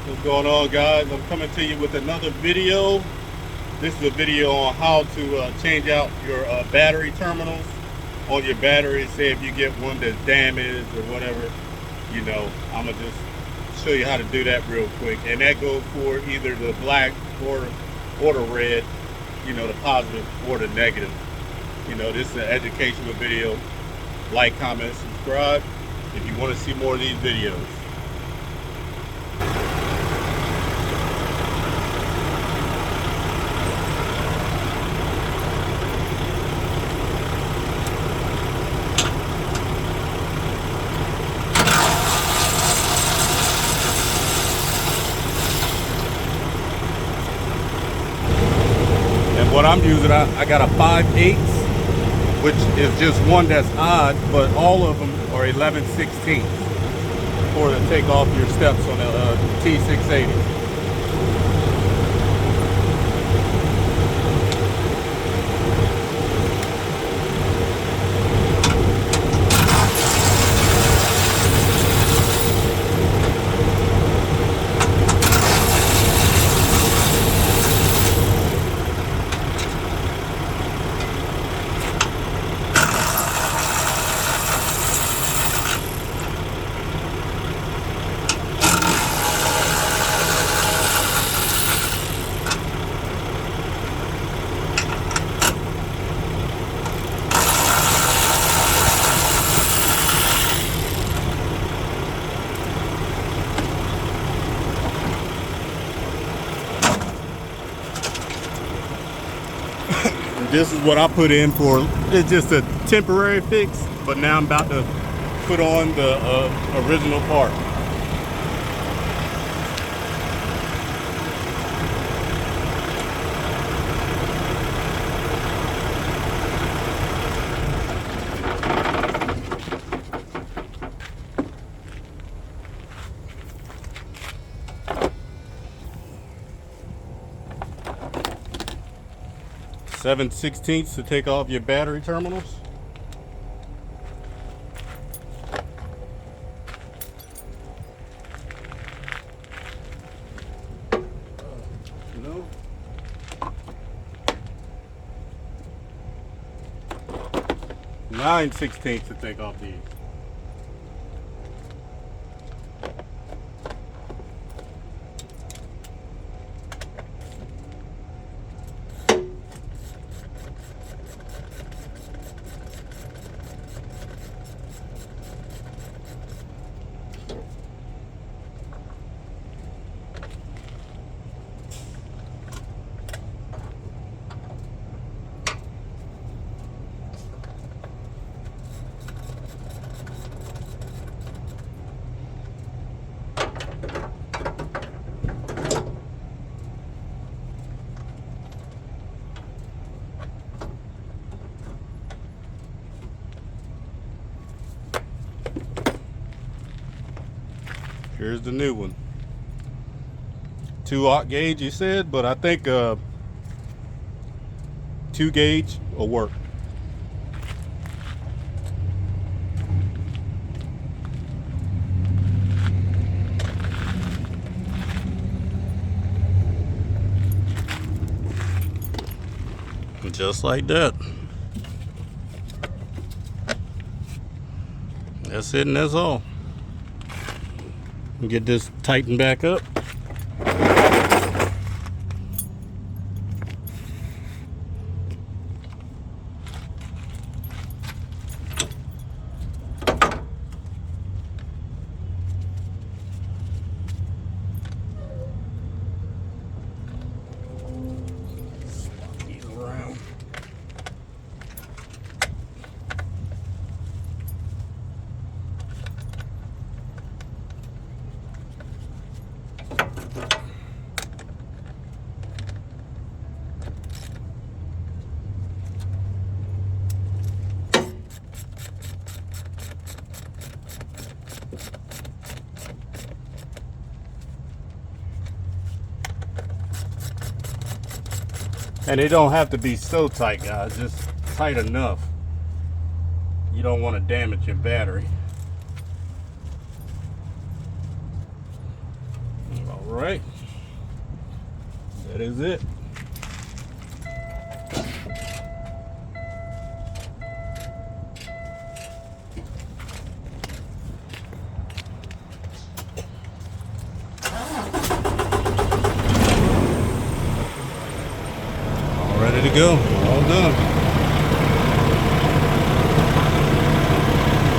What's going on, guys? I'm coming to you with another video. This is a video on how to change out your battery terminals on your battery. Say if you get one that's damaged or whatever, I'm gonna just show you how to do that real quick. And that goes for either the black or the red, the positive or the negative. This is an educational video. Like, comment, subscribe if you want to see more of these videos. And what I'm using, I got a 5/8, which is just one that's odd, but all of them are 11/16 for to take off your steps on the T680. This is what I put in for. It's just a temporary fix, but now I'm about to put on the original part. (7/16) to take off your battery terminals. No. 9/16 to take off these. Here's the new one. 2/0 gauge, you said, but I think 2 gauge will work. Just like that. That's it, and that's all. Get this tightened back up. Swap these around. And it don't have to be so tight, guys, just tight enough. You don't want to damage your battery. right, that is it. All ready to go, all done.